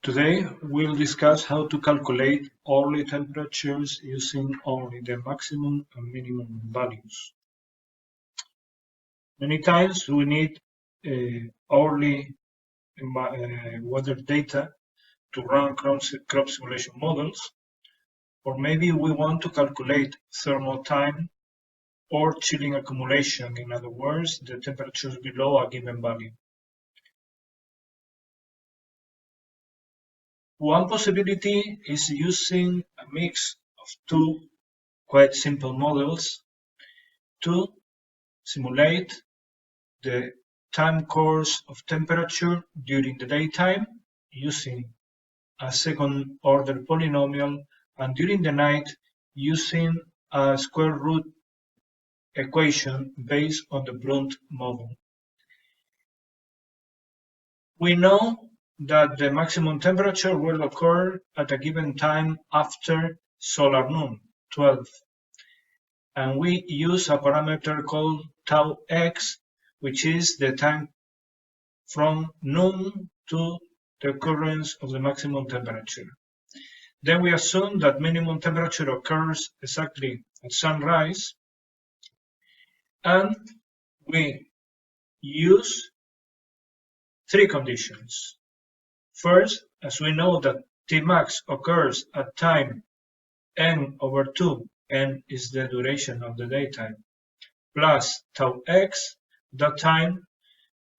Today we'll discuss how to calculate hourly temperatures using only the maximum and minimum values. Many times we need hourly weather data to run crop simulation models, or maybe we want to calculate thermal time or chilling accumulation, in other words, the temperatures below a given value. One possibility is using a mix of two quite simple models to simulate the time course of temperature during the daytime using a second order polynomial, and during the night using a square root equation based on the Blunt model. We know that the maximum temperature will occur at a given time after solar noon, 12, and we use a parameter called tau x, which is the time from noon to the occurrence of the maximum temperature. Then we assume that minimum temperature occurs exactly at sunrise, and we use three conditions. First, as we know that Tmax occurs at time n/2, n is the duration of the daytime, plus tau x, that time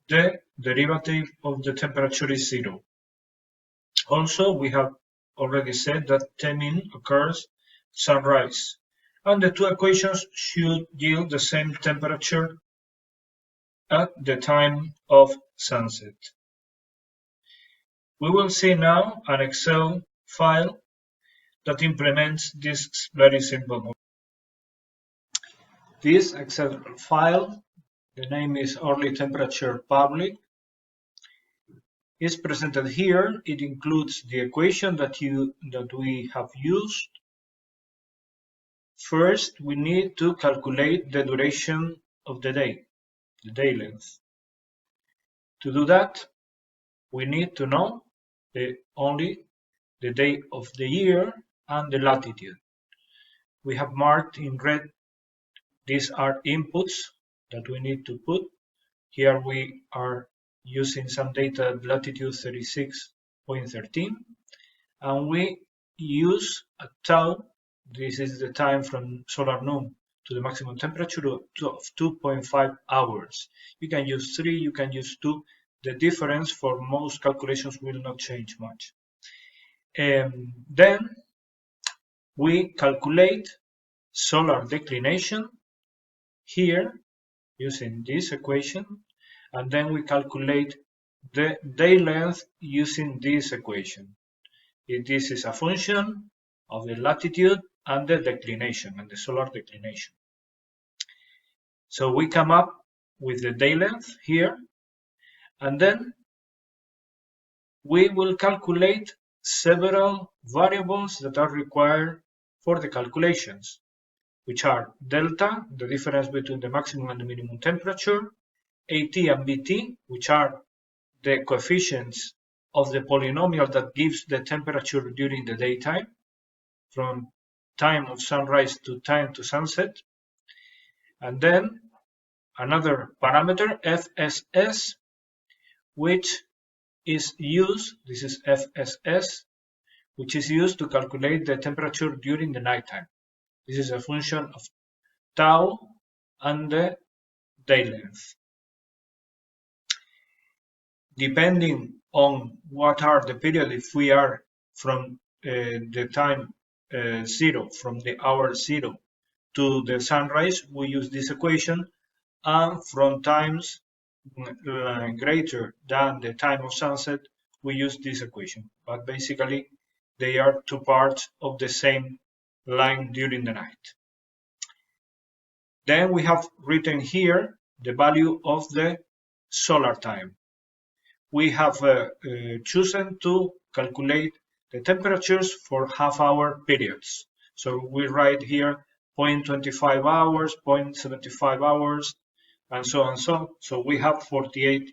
the derivative of the temperature is 0. Also, we have already said that Tmin occurs sunrise, and the two equations should yield the same temperature at the time of sunset. We will see now an Excel file that implements this very simple model. This Excel file, the name is hourly temperature public, is presented here. It includes the equation that we have used. First, we need to calculate the duration of the day, the day length. To do that, we need to know only the day of the year and the latitude. We have marked in red, these are inputs that we need to put. Here we are using some data at latitude 36.13, and we use a tau. This is the time from solar noon to the maximum temperature of 2.5 hours. You can use 3, you can use 2. The difference for most calculations will not change much. Then we calculate solar declination here using this equation, and then we calculate the day length using this equation. This is a function of the latitude and the declination, and the solar declination. So we come up with the day length here, and then we will calculate several variables that are required for the calculations, which are delta, the difference between the maximum and the minimum temperature, AT and BT, which are the coefficients of the polynomial that gives the temperature during the daytime, from time of sunrise to time to sunset. And then another parameter, FSS, which is used, this is FSS, which is used to calculate the temperature during the nighttime. This is a function of tau and the day length. Depending on what are the period, if we are from the time 0, from the hour 0 to the sunrise, we use this equation, and from times greater than the time of sunset, we use this equation. But basically, they are two parts of the same line during the night. Then we have written here the value of the solar time. We have chosen to calculate the temperatures for half-hour periods. So we write here 0.25 hours, 0.75 hours, and so on. So we have 48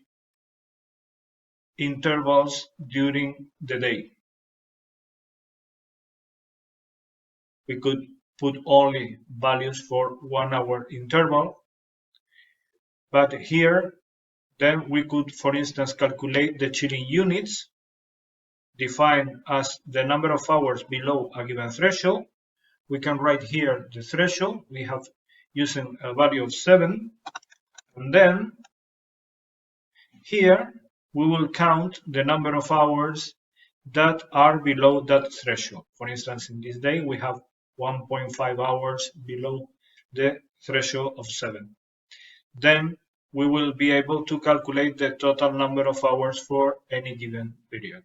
intervals during the day. We could put only values for 1 hour interval, but here then we could, for instance, calculate the chilling units defined as the number of hours below a given threshold. We can write here the threshold. We have using a value of 7, and then here we will count the number of hours that are below that threshold. For instance, in this day we have 1.5 hours below the threshold of 7. Then we will be able to calculate the total number of hours for any given period.